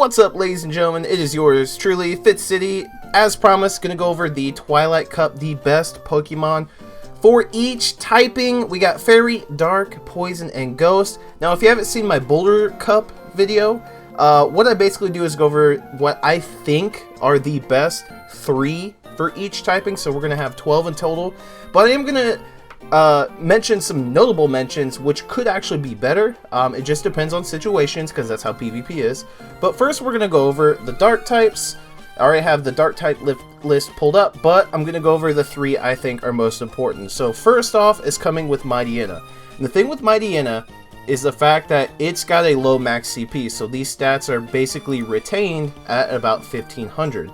What's up, ladies and gentlemen? It is yours truly, Fitz City. As promised, gonna go over the Twilight Cup, the best Pokemon for each typing. We got Fairy, Dark, Poison, and Ghost. Now, if you haven't seen my Boulder Cup video, what I basically do is go over what I think are the best 3 for each typing. So we're gonna have 12 in total, but I am gonna mention some notable mentions which could actually be better. It just depends on situations because that's how PvP is. But first we're gonna go over the dark types. I already have the dark type list pulled up, but I'm gonna go over the 3 I think are most important. So first off is coming with Mightyena. And the thing with Mightyena is the fact that it's got a low max CP, so these stats are basically retained at about 1500.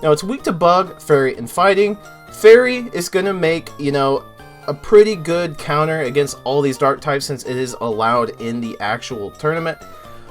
Now it's weak to Bug, Fairy, and Fighting. Fairy is gonna make, a pretty good counter against all these dark types since it is allowed in the actual tournament.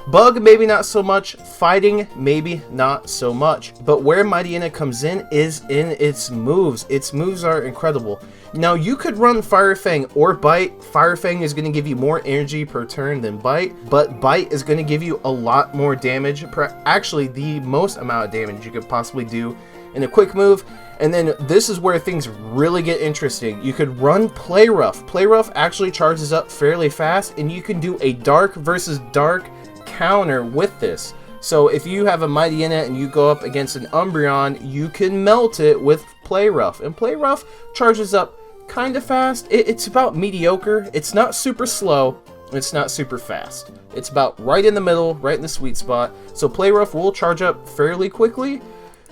Bug, maybe not so much. Fighting, maybe not so much. But where Mightyena comes in is in its moves. Its moves are incredible. Now, you could run Fire Fang or Bite. Fire Fang is going to give you more energy per turn than Bite, but Bite is going to give you a lot more damage. Actually, the most amount of damage you could possibly do in a quick move. And then this is where things really get interesting. You could run Play Rough. Play Rough actually charges up fairly fast, and you can do a dark versus dark counter with this. So if you have a Mightyena and you go up against an Umbreon, you can melt it with Play Rough. And Play Rough charges up kind of fast. It's about mediocre. It's not super slow. It's not super fast. It's about right in the middle, right in the sweet spot. So Play Rough will charge up fairly quickly.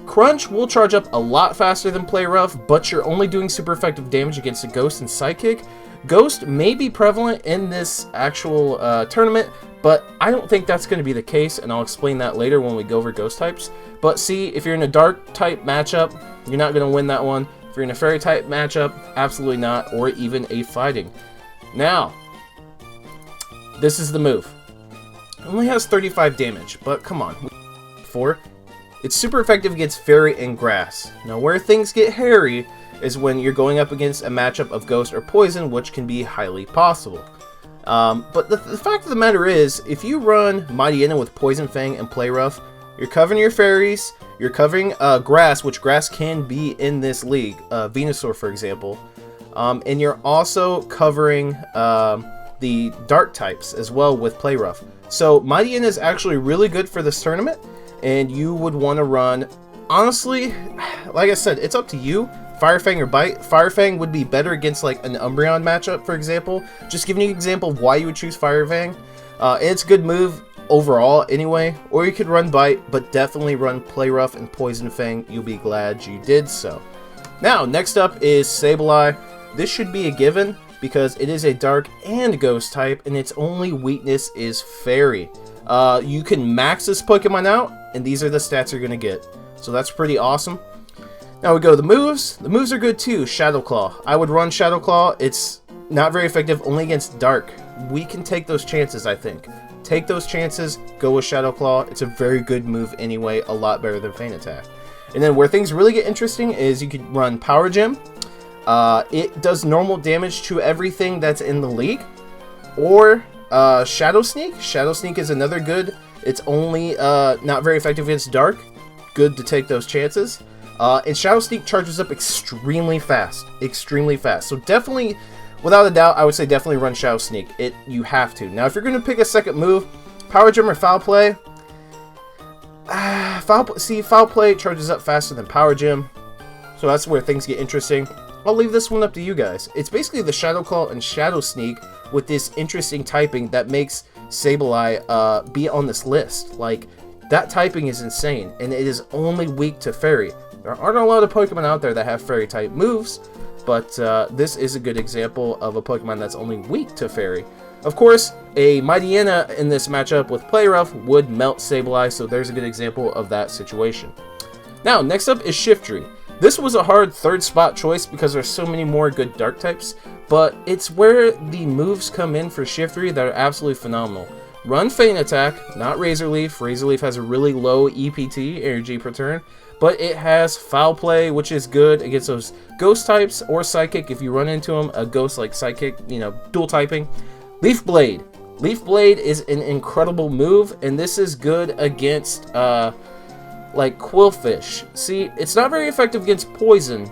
Crunch will charge up a lot faster than Play Rough, but you're only doing super effective damage against a Ghost and Psychic. Ghost may be prevalent in this actual tournament, but I don't think that's going to be the case, and I'll explain that later when we go over Ghost types. But see, if you're in a Dark type matchup, you're not going to win that one. If you're in a Fairy type matchup, absolutely not, or even a Fighting. Now, this is the move. It only has 35 damage, but come on. It's super effective against Fairy and Grass. Now, where things get hairy is when you're going up against a matchup of Ghost or Poison, which can be highly possible. But the fact of the matter is, if you run Mightyena with Poison Fang and Play Rough, you're covering your Fairies, you're covering Grass, which Grass can be in this league, Venusaur for example, and you're also covering the Dark types as well with Play Rough. So Mightyena is actually really good for this tournament, and you would want to run, honestly, like I said, it's up to you. Fire Fang or Bite. Fire Fang would be better against like an Umbreon matchup, for example. Just giving you an example of why you would choose Fire Fang. It's a good move overall anyway. Or you could run Bite, but definitely run Play Rough and Poison Fang. You'll be glad you did so. Now, next up is Sableye. This should be a given because it is a Dark and Ghost type, and its only weakness is Fairy. You can max this Pokemon out, and these are the stats you're going to get. So that's pretty awesome. Now we go to the moves. The moves are good too. Shadow Claw. I would run Shadow Claw. It's not very effective, only against Dark. We can take those chances, I think. Take those chances, go with Shadow Claw. It's a very good move anyway, a lot better than Feint Attack. And then where things really get interesting is you could run Power Gem. It does normal damage to everything that's in the league. Or Shadow Sneak. Shadow Sneak is another good. It's only not very effective against Dark. Good to take those chances. And Shadow Sneak charges up extremely fast. Extremely fast. So definitely, without a doubt, I would say definitely run Shadow Sneak. You have to. Now, if you're going to pick a second move, Power Gem or Foul Play. Foul Play charges up faster than Power Gem. So that's where things get interesting. I'll leave this one up to you guys. It's basically the Shadow Claw and Shadow Sneak with this interesting typing that makes Sableye be on this list. Like, that typing is insane, and it is only weak to Fairy. There aren't a lot of Pokemon out there that have Fairy type moves, but this is a good example of a Pokemon that's only weak to Fairy. Of course, a Mightyena in this matchup with Play Rough would melt Sableye, so there's a good example of that situation. Now, next up is Shiftry. This was a hard third spot choice because there's so many more good Dark types, but it's where the moves come in for Shiftry that are absolutely phenomenal. Run Feint Attack, not Razor Leaf. Razor Leaf has a really low EPT, energy per turn, but it has Foul Play, which is good against those Ghost types or Psychic if you run into them, a Ghost like Psychic, dual typing. Leaf Blade. Leaf Blade is an incredible move, and this is good against like Quillfish. See, it's not very effective against poison,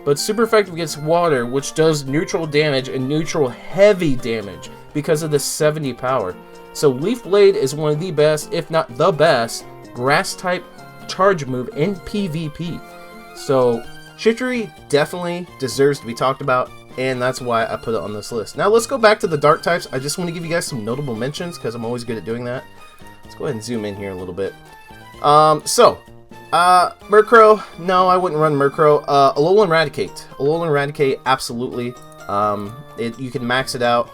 but super effective against water, which does neutral damage and neutral heavy damage because of the 70 power. So Leaf Blade is one of the best, if not the best, grass type charge move in PvP. So Shiftry definitely deserves to be talked about, and that's why I put it on this list. Now let's go back to the dark types. I just want to give you guys some notable mentions because I'm always good at doing that. Let's go ahead and zoom in here a little bit. Murkrow, no, I wouldn't run Murkrow. Alolan Raticate. Alolan Raticate, absolutely. You can max it out.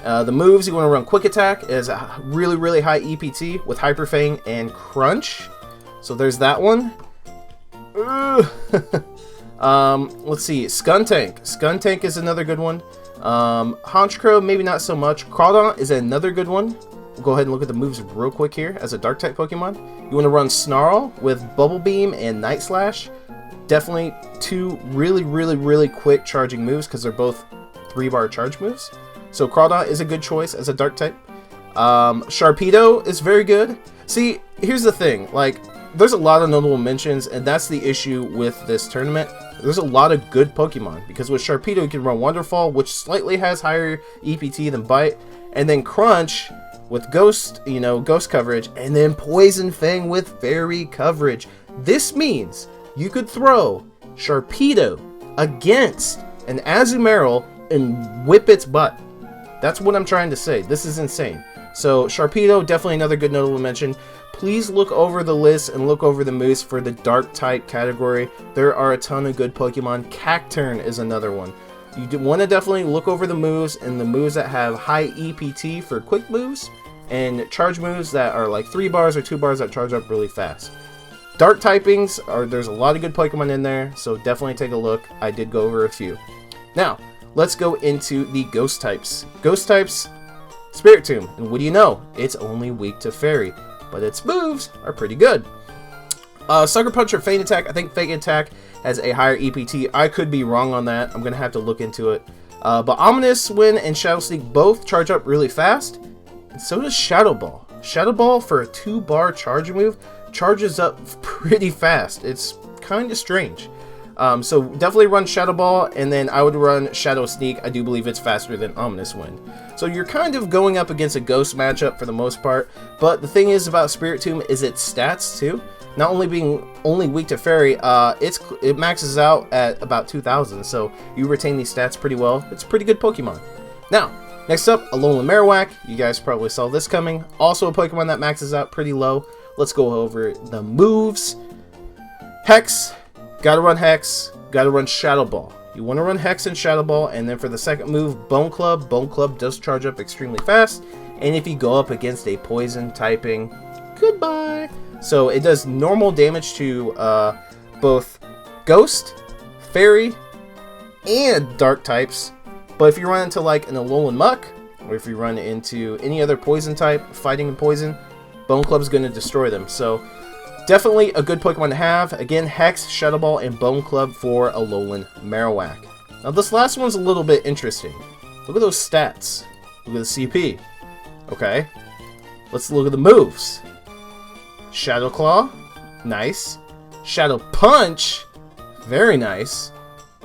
The moves, you want to run Quick Attack is a really, really high EPT with Hyper Fang and Crunch. So there's that one. Let's see, Skuntank. Skuntank is another good one. Honchkrow, maybe not so much. Crawdaunt is another good one. We'll go ahead and look at the moves real quick here as a dark type Pokemon. You want to run Snarl with Bubble Beam and Night Slash. Definitely two really, really, really quick charging moves because they're both 3-bar charge moves. So Crawdaunt is a good choice as a dark type. Sharpedo is very good. See, here's the thing, like, there's a lot of notable mentions, and that's the issue with this tournament. There's a lot of good Pokemon, because with Sharpedo you can run Wonderfall, which slightly has higher EPT than Bite, and then Crunch with Ghost, Ghost coverage, and then Poison Fang with Fairy coverage. This means you could throw Sharpedo against an Azumarill and whip its butt. That's what I'm trying to say. This is insane. So Sharpedo, definitely another good notable mention. Please look over the list and look over the moves for the dark type category. There are a ton of good Pokemon. Cacturne is another one. You want to definitely look over the moves, and the moves that have high EPT for quick moves, and charge moves that are like 3 bars or 2 bars that charge up really fast. Dark typings, there's a lot of good Pokemon in there, so definitely take a look. I did go over a few. Now, let's go into the Ghost types. Ghost types, Spiritomb, and what do you know? It's only weak to Fairy, but its moves are pretty good. Sucker Punch or Feint Attack. I think Feint Attack has a higher EPT. I could be wrong on that. I'm going to have to look into it. But Ominous Wind and Shadow Sneak both charge up really fast, and so does Shadow Ball. Shadow Ball, for a 2-bar charge move, charges up pretty fast. It's kind of strange. So definitely run Shadow Ball, and then I would run Shadow Sneak. I do believe it's faster than Ominous Wind. So you're kind of going up against a Ghost matchup for the most part, but the thing is about Spiritomb is its stats too. Not only being only weak to Fairy, it maxes out at about 2,000, so you retain these stats pretty well. It's a pretty good Pokemon. Now, next up, Alolan Marowak. You guys probably saw this coming. Also a Pokemon that maxes out pretty low. Let's go over the moves. Hex. Gotta run Hex. Gotta run Shadow Ball. You want to run Hex and Shadow Ball, and then for the second move, Bone Club. Bone Club does charge up extremely fast, and if you go up against a Poison typing, goodbye. So it does normal damage to both Ghost, Fairy, and Dark types. But if you run into like an Alolan Muck, or if you run into any other Poison type fighting Poison, Bone Club's going to destroy them. So definitely a good Pokemon to have. Again, Hex, Shadow Ball, and Bone Club for Alolan Marowak. Now this last one's a little bit interesting. Look at those stats. Look at the CP. Okay. Let's look at the moves. Shadow Claw, nice. Shadow Punch, very nice.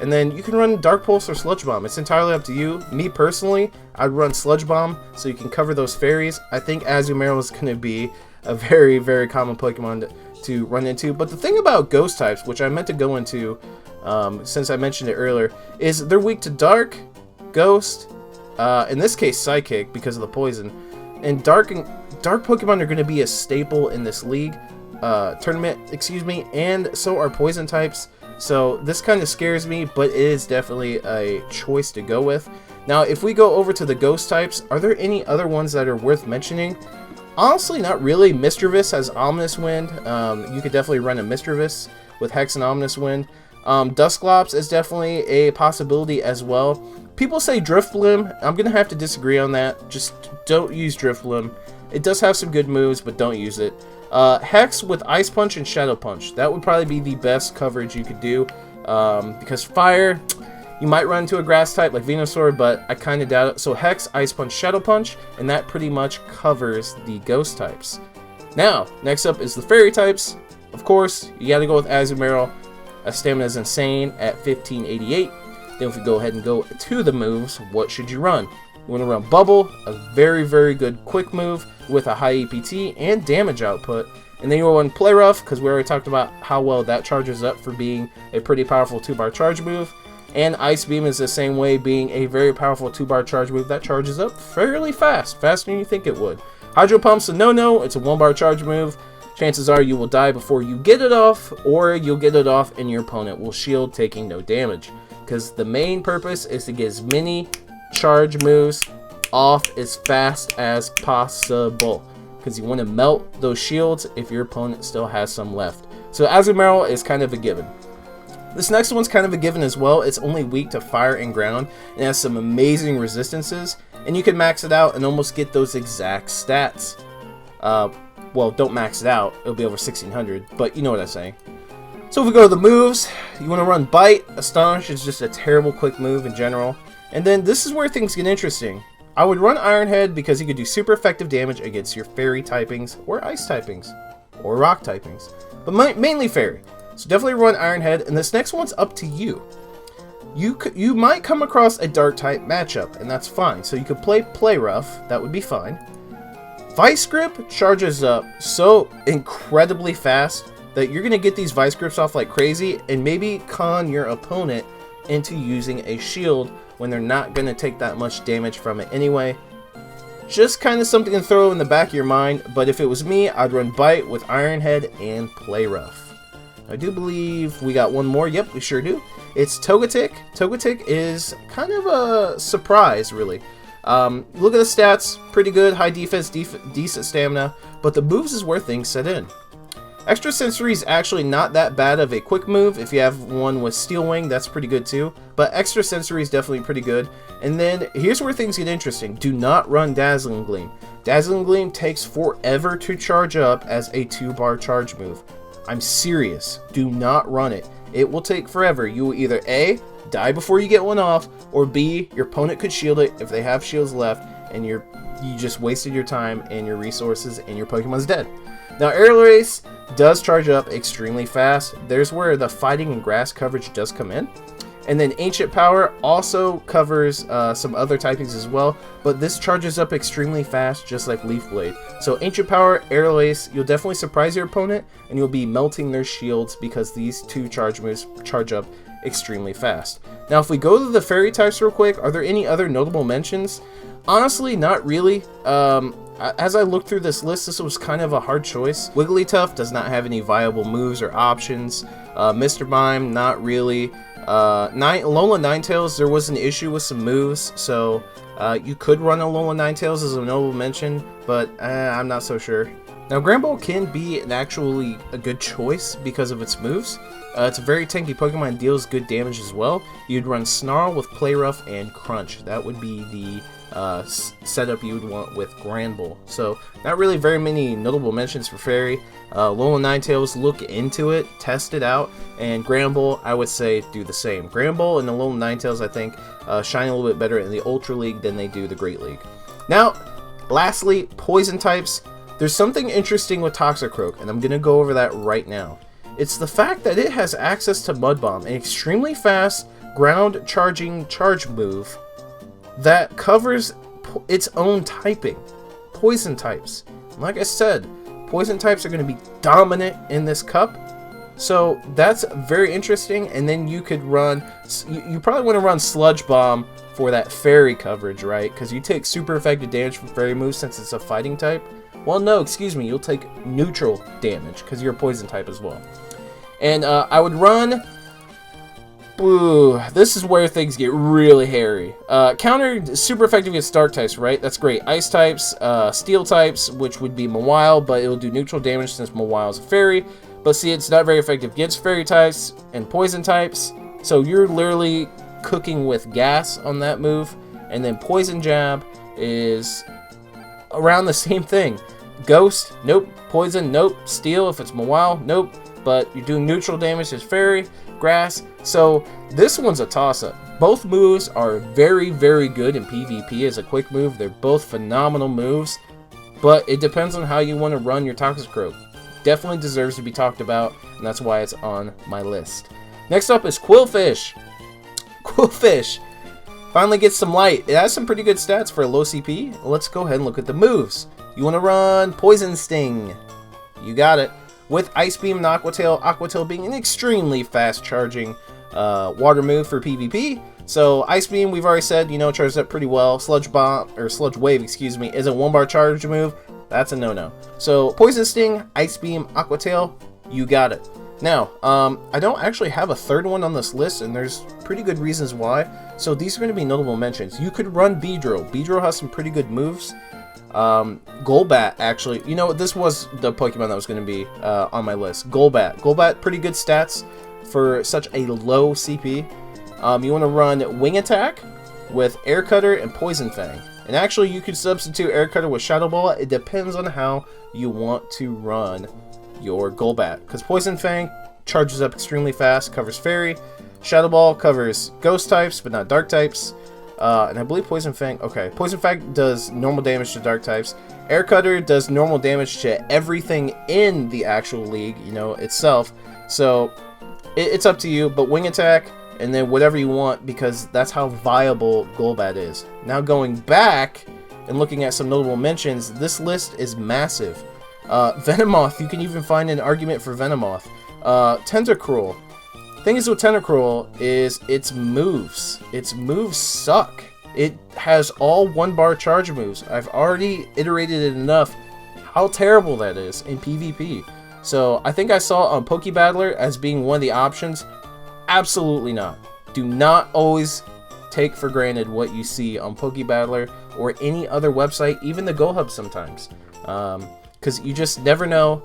And then you can run Dark Pulse or Sludge Bomb. It's entirely up to you. Me personally, I'd run Sludge Bomb so you can cover those fairies. I think Azumarill is going to be a very, very common Pokemon to run into. But the thing about Ghost types, which I meant to go into since I mentioned it earlier, is they're weak to Dark, Ghost, in this case Psychic because of the poison. And Dark Pokemon are going to be a staple in this league, tournament, and so are Poison types. So this kind of scares me, but it is definitely a choice to go with. Now, if we go over to the Ghost types, are there any other ones that are worth mentioning? Honestly, not really. Mischievous has Ominous Wind. You could definitely run a Mischievous with Hex and Ominous Wind. Dusclops is definitely a possibility as well. People say Drifblim. I'm going to have to disagree on that. Just don't use Drifblim. It does have some good moves, but don't use it. Hex with Ice Punch and Shadow Punch. That would probably be the best coverage you could do. Because Fire, You might run into a grass type like Venusaur, but I kind of doubt it. So Hex, Ice Punch, Shadow Punch, and that pretty much covers the ghost types. Now, next up is the fairy types. Of course, you got to go with Azumarill. Stamina is insane at 1588. Then if we go ahead and go to the moves, what should you run? You want to run Bubble, a very, very good quick move with a high EPT and damage output. And then you want to run Play Rough, because we already talked about how well that charges up for being a pretty powerful 2-bar charge move. And Ice Beam is the same way, being a very powerful 2-bar charge move that charges up fairly fast, faster than you think it would. Hydro Pump's a no-no, it's a 1-bar charge move. Chances are you will die before you get it off, or you'll get it off and your opponent will shield, taking no damage. Because the main purpose is to get as many charge moves off as fast as possible, because you want to melt those shields if your opponent still has some left. So Azumarill is kind of a given. This next one's kind of a given as well. It's only weak to fire and ground and has some amazing resistances, and you can max it out and almost get those exact stats. Well, don't max it out, it'll be over 1600, but you know what I'm saying. So if we go to the moves, you want to run Bite. Astonish is just a terrible quick move in general. And then this is where things get interesting. I would run Iron Head because you could do super effective damage against your fairy typings, or ice typings, or rock typings, but mainly fairy. So definitely run Iron Head, and this next one's up to you. You might come across a dark type matchup, and that's fine. So you could play rough, that would be fine. Vice Grip charges up so incredibly fast that you're going to get these Vice Grips off like crazy, and maybe con your opponent into using a shield when they're not going to take that much damage from it anyway. Just kind of something to throw in the back of your mind, but if it was me, I'd run Bite with Iron Head and Play Rough. I do believe we got one more. Yep, we sure do. It's Togetic. Togetic is kind of a surprise, really. Look at the stats, pretty good, high defense, decent stamina, but the moves is where things set in. Extra Sensory is actually not that bad of a quick move. If you have one with Steel Wing, that's pretty good too. But Extra Sensory is definitely pretty good. And then here's where things get interesting. Do not run Dazzling Gleam. Dazzling Gleam takes forever to charge up as a 2-bar charge move. I'm serious. Do not run it. It will take forever. You will either A, die before you get one off, or B, your opponent could shield it if they have shields left, and you just wasted your time and your resources, and your Pokemon's dead. Now, Aerial Ace does charge up extremely fast. There's where the fighting and grass coverage does come in. And then Ancient Power also covers some other typings as well, but this charges up extremely fast, just like Leaf Blade. So Ancient Power, Aerial Ace, you'll definitely surprise your opponent, and you'll be melting their shields because these two charge moves charge up extremely fast. Now, if we go to the fairy types real quick, are there any other notable mentions? Honestly, not really. As I looked through this list, this was kind of a hard choice. Wigglytuff does not have any viable moves or options. Mr. Mime, not really. Alola Ninetales, there was an issue with some moves, so you could run Alola Ninetales as a notable mention, but I'm not so sure. Now, Granbull can be actually a good choice because of its moves. It's a very tanky Pokemon and deals good damage as well. You'd run Snarl with Play Rough and Crunch. That would be the setup you would want with Granbull. So not really very many notable mentions for Fairy. Alola Ninetales, look into it, test it out, and Granbull, I would say do the same. Granbull and Alola Ninetales, I think, shine a little bit better in the Ultra League than they do the Great League. Now, lastly, Poison types. There's something interesting with Toxicroak, and I'm going to go over that right now. It's the fact that it has access to Mud Bomb, an extremely fast ground charging charge move that covers its own typing, Poison types. Like I said, Poison types are going to be dominant in this cup, so that's very interesting. And then you could run, you probably want to run Sludge Bomb for that Fairy coverage, right? Because you take super effective damage from Fairy moves since it's a fighting type. Well, no, excuse me, you'll take neutral damage because you're a Poison type as well. And I would run... Ooh, this is where things get really hairy. Counter super effective against dark types, right? That's great. Ice types, steel types, which would be Mawile, but it will do neutral damage since Mawile is a fairy. But see, it's not very effective against fairy types and poison types. So you're literally cooking with gas on that move. And then Poison Jab is around the same thing. Ghost, nope. Poison, nope. Steel, if it's Mawile, nope. But you're doing neutral damage as fairy, grass. So this one's a toss-up. Both moves are very, very good in PvP as a quick move. They're both phenomenal moves, but it depends on how you want to run your Toxicroak. Definitely deserves to be talked about, and that's why it's on my list. Next up is Qwilfish. Qwilfish finally gets some light. It has some pretty good stats for a low CP. Let's go ahead and look at the moves. You want to run Poison Sting. You got it. With Ice Beam and Aqua Tail. Aqua Tail being an extremely fast charging water move for PvP. So Ice Beam, we've already said, you know, charges up pretty well. Sludge Bomb, or Sludge Wave, excuse me, is a 1-bar charge move. That's a no-no. So Poison Sting, Ice Beam, Aqua Tail, you got it. Now, I don't actually have a third one on this list, and there's pretty good reasons why. So these are going to be notable mentions. You could run Beedrill. Beedrill has some pretty good moves. Golbat, actually, you know, this was the Pokemon that was going to be on my list. Golbat, pretty good stats for such a low CP. You want to run Wing Attack with Air Cutter and Poison Fang. And actually, you could substitute Air Cutter with Shadow Ball. It depends on how you want to run your Golbat. Because Poison Fang charges up extremely fast, covers Fairy. Shadow Ball covers Ghost types, but not Dark types. And I believe Poison Fang... Okay, Poison Fang does normal damage to Dark types. Air Cutter does normal damage to everything in the actual league, you know, itself. So, it's up to you, but Wing Attack... and then whatever you want, because that's how viable Golbat is. Now going back and looking at some notable mentions, this list is massive. Venomoth, you can even find an argument for Venomoth. Tentacruel. Thing is with Tentacruel is its moves. Its moves suck. It has all 1-bar charge moves. I've already iterated it enough how terrible that is in PvP. So I think I saw it on Pokebattler as being one of the options. Absolutely not. Do not always take for granted what you see on Pokebattler or any other website, even the GoHub sometimes. Because you just never know.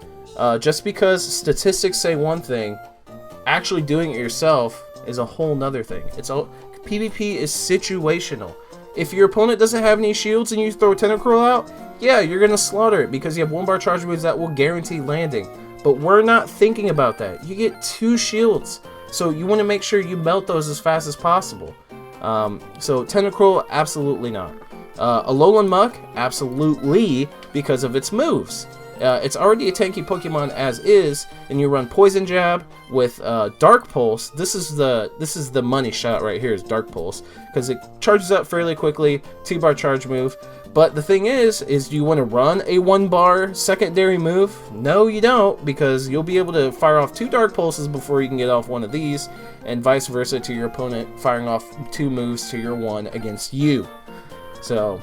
Just because statistics say one thing, actually doing it yourself is a whole nother thing. PvP is situational. If your opponent doesn't have any shields and you throw Tentacruel out, yeah, you're going to slaughter it because you have 1-bar charge moves that will guarantee landing. But we're not thinking about that. You get 2 shields. So you want to make sure you melt those as fast as possible. So Tentacruel, absolutely not. Alolan Muck, absolutely, because of its moves. It's already a tanky Pokemon as is, and you run Poison Jab with Dark Pulse. This is the money shot right here, is Dark Pulse, because it charges up fairly quickly, 2-bar charge move. But the thing is do you want to run a 1-bar secondary move? No, you don't, because you'll be able to fire off 2 Dark Pulses before you can get off one of these, and vice versa to your opponent firing off 2 moves to your 1 against you. So,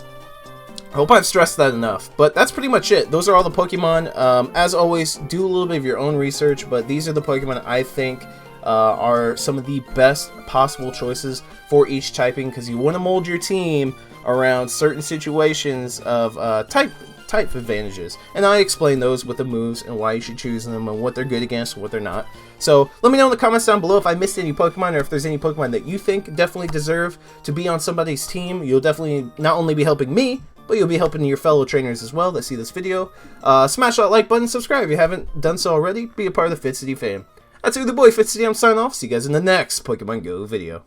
I hope I've stressed that enough, but that's pretty much it. Those are all the Pokemon. As always, do a little bit of your own research, but these are the Pokemon I think are some of the best possible choices for each typing, because you want to mold your team around certain situations of type advantages, and I explain those with the moves and why you should choose them and what they're good against and what they're not. So let me know in the comments down below if I missed any Pokemon, or if there's any Pokemon that you think definitely deserve to be on somebody's team. You'll definitely not only be helping me, but you'll be helping your fellow trainers as well that see this video. Smash that like button, subscribe if you haven't done so already. Be a part of the Fitz City fam. That's your boy Fitz City. I'm signing off. See you guys in the next Pokemon Go video.